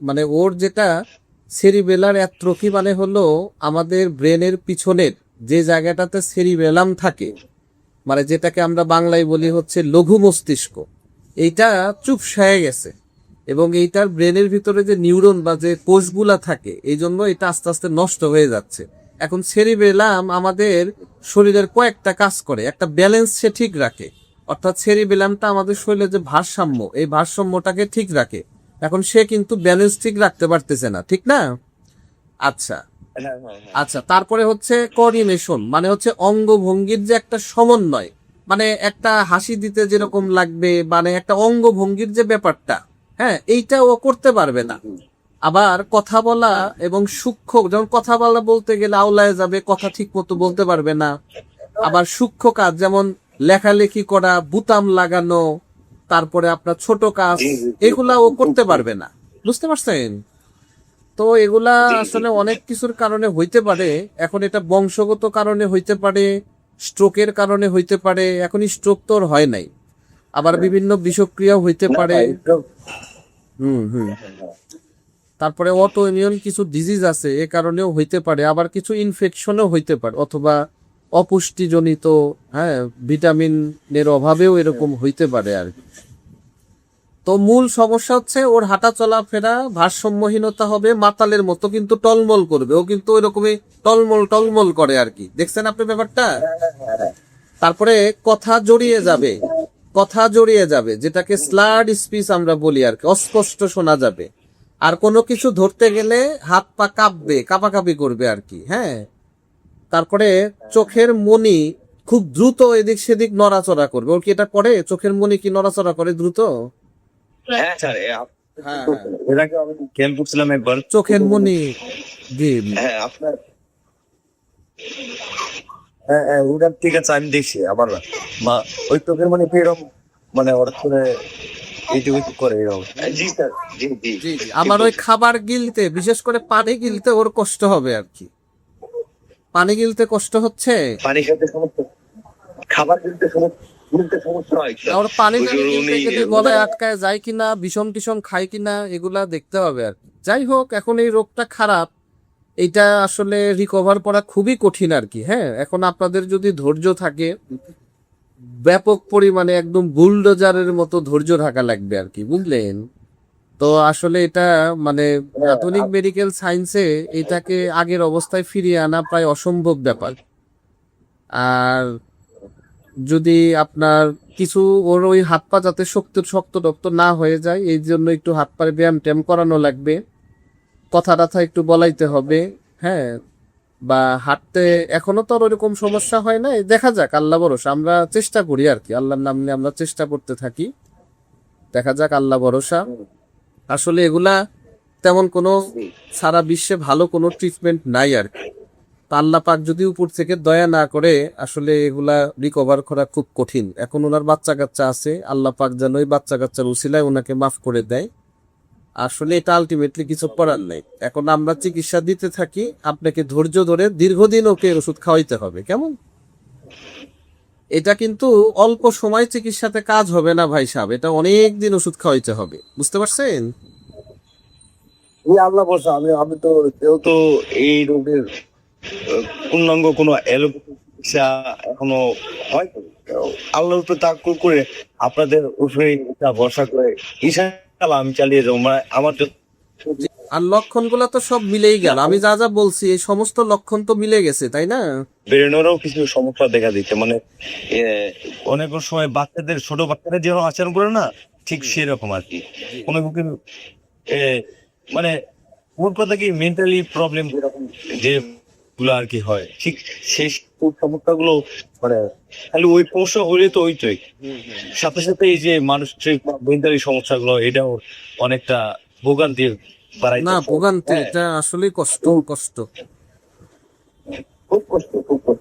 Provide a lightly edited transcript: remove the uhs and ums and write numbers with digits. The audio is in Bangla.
মানে ওর যেটা সেরিবেলার অ্যাট্রফি মানে হলো আমাদের ব্রেনের পিছনের যে জায়গাটাতে সেরিবেলাম থাকে, মানে যেটাকে আমরা বাংলায় বলি হচ্ছে লঘু মস্তিষ্ক, এইটা চুপসায়ে গেছে। এবং এইটার ব্রেনের ভিতরে যে নিউরন বা যে কোষগুলা থাকে, এই জন্য এটা আস্তে আস্তে নষ্ট হয়ে যাচ্ছে। এখন সেরিবেলাম আমাদের শরীরের কয়েকটা কাজ করে, একটা ব্যালেন্স সে ঠিক রাখে, অর্থাৎ সেরিবেলামটা আমাদের শরীরের যে ভারসাম্য, এই ভারসাম্যটাকে ঠিক রাখে। এখন সে কিন্তু ব্যালেন্স ঠিক রাখতে পারতেছে না, ঠিক না? আচ্ছা, হ্যাঁ, হ্যাঁ, হ্যাঁ। আচ্ছা, তারপরে হচ্ছে কোঅর্ডিনেশন, মানে হচ্ছে অঙ্গভঙ্গির যে একটা সমন্বয়, মানে একটা হাসি দিতে যেরকম লাগবে, মানে একটা অঙ্গভঙ্গির যে ব্যাপারটা, হ্যাঁ, এইটা ও করতে পারবে না। আবার কথা বলা এবং সূক্ষ্ম, যেমন কথা বলা বলতে গেলে আওলায় যাবে, কথা ঠিক মতো বলতে পারবে না। আবার সূক্ষ্ম কাজ যেমন লেখালেখি করা, বুতাম লাগানো, তারপরে আপনার ছোট কাজ, জি, জি, জি। এগুলা ও করতে পারবে না। বুঝতে পারছেন? তো এগুলা জি, জি। আসলে অনেক কিছুর কারণে হইতে পারে। এখন এটা বংশগত কারণে হইতে পারে, স্ট্রোকের কারণে হইতে পারে। এখন স্ট্রোক তো ওর হয় নাই, আবার বিভিন্ন বিষক্রিয়াও হইতে না, পারে। না, এটা হুম হুম। তারপরে অটো ইমিউন কিছু ডিজিজ আছে, এ কারণেও হইতে পারে। আবার কিছু ইনফেকশনও হইতে পারে, অথবা অপুষ্টিজনিত, হ্যাঁ, ভিটামিনের অভাবেও এরকম হইতে পারে আর কি। তো মূল সমস্যা হচ্ছে ওর হাঁটা চলাফেরা ভারসাম্যহীনতা হবে, মাতালের মতো কিন্তু টলমল করবে, ও কিন্তু ওইরকমই টলমল টলমল করে আর কি। দেখছেন আপনি ব্যাপারটা? তারপরে কথা জড়িয়ে যাবে, কথা জড়িয়ে যাবে, যেটাকে স্লার্ড স্পিচ আমরা বলি আর কি, অস্পষ্ট শোনা যাবে। আর কোনো কিছু ধরতে গেলে হাত পা কাঁপবে, কাঁপাকাঁপি করবে আর কি, হ্যাঁ। তারপরে চোখের মনি খুব দ্রুত এদিক সেদিক নড়াচড়া করবে। ওর কি এটা করে? চোখের মনি কি নড়াচড়া করে দ্রুত? হ্যাঁ স্যার, হ্যাঁ হ্যাঁ। এর আগে আমি খেয়াল করছিলাম একবার। চোখের মনি, জি। হ্যাঁ, আপনার হ্যাঁ, হ্যাঁ, ওটা ঠিক আছে, আমি দেখছি আবার মা ওই চোখের মানে এরকম, মানে হঠাৎ করে এইটুকু করে এরকম। জি স্যার, জি জি। জি জি, ঠিক আবার ওই বলছেন। খাবার গিলতে, বিশেষ করে পানি গিলতে ওর কষ্ট হবে আর কি। পানি গিলতে কষ্ট হচ্ছে। পানি খেতে সমস্যা, খাবার গিলতে সমস্যা হয় স্যার। ওর পানি টানি হুজুর গিলতে উনি গেলে গলায় আটকায় যায় কিনা, বিষম টিসম খায় কিনা, এগুলা দেখতে হবে আর কি। যাই হোক, এখন এই রোগটা খারাপ, এইটা আসলে রিকভার করা খুবই কঠিন আর কি। হ্যাঁ, এখন আপনাদের যদি ধৈর্য থাকে, ব্যাপক পরিমাণে একদম বুলডোজারের মতো ধৈর্য থাকা লাগবে আর কি, বুঝলেন? তো আসলে এটা মানে হ্যাঁ, আধুনিক মেডিকেল সায়েন্সে এটাকে আগের অবস্থায় ফিরিয়ে আনা প্রায় অসম্ভব ব্যাপার। আর যদি আপনার কিছু, ওর ওই হাত পা যাতে শক্ত শক্ত টক্ত না হয়ে যায়, এই জন্য একটু হাত পায়ে ব্যায়াম ট্যায়াম করানো লাগবে, কথা টথা একটু বলাইতে হবে, হ্যাঁ। বা হাঁটতে, এখনো তো আর ওরকম সমস্যা হয় না, দেখা যাক, আল্লাহ ভরসা, আমরা চেষ্টা করি আর কি, আল্লাহর নাম নিয়ে আমরা চেষ্টা করতে থাকি, দেখা যাক, আল্লাহ ভরসা। আসলে এগুলা তেমন কোনো সারা বিশ্বে ভালো কোনো ট্রিটমেন্ট নাই আর কি। তা আল্লাহ পাক যদি উপর থেকে দয়া না করে, আসলে এগুলা রিকভার করা খুব কঠিন। এখন ওনার বাচ্চা কাচ্চা আছে, আল্লাহ পাক যেন ওই বাচ্চা কাচ্চার উসিলায় ওনাকে মাফ করে দেয়। আসলে এটা আলটিমেটলি কিছু করার নেই। এখন আমরা চিকিৎসা দিতে থাকি, আপনাকে ধৈর্য ধরে দীর্ঘদিন ওকে ওষুধ খাওয়াইতে হবে, কেমন? এটা কিন্তু অল্প সময় চিকিৎসাতে কাজ হবে না ভাই সাহেব, এটা অনেক দিন ওষুধ খাওয়াইতে হবে, বুঝতে পারছেন? এই আল্লাহ বলছে, আমি আমি তো যেহেতু এই রোগের পূর্ণাঙ্গ কোনো চিকিৎসা এখনো হয়, আল্লাহর উপরে তাওয়াক্কুল করে আপনাদের উপরে এটা ভরসা করে ইনশাআল্লাহ আমি চালিয়ে যাবো, মানে আমার জন্য। আর লক্ষণগুলো তো সব মিলেই গেল, আমি যা যা বলছি এই সমস্ত লক্ষণ তো মিলে গেছে, তাই না? ব্রেনেরও কিছু সমস্যা দেখা দিচ্ছে, মানে এ, অনেক সময় বাচ্চাদের, ছোট বাচ্চারা যেরকম আচরণ করে না, ঠিক সেরকম আর কি। জি। অনেক এ, মানে ওর কথা কি মেন্টালি প্রবলেম যেরকম যে গুলো আর কি হয়, ঠিক সেই সমস্যাগুলো, মানে খালি ওই সমস্যা হলে তো ওইটাই, সাথে সাথে এই যে মানসিক মেন্টালি সমস্যাগুলো, এটাও অনেকটা ভোগান্তি না, বাড়াইতেছে। ভোগান্তি, হ্যাঁ, এটা আসলেই কষ্ট, কষ্ট। খুব কষ্ট, খুব কষ্ট।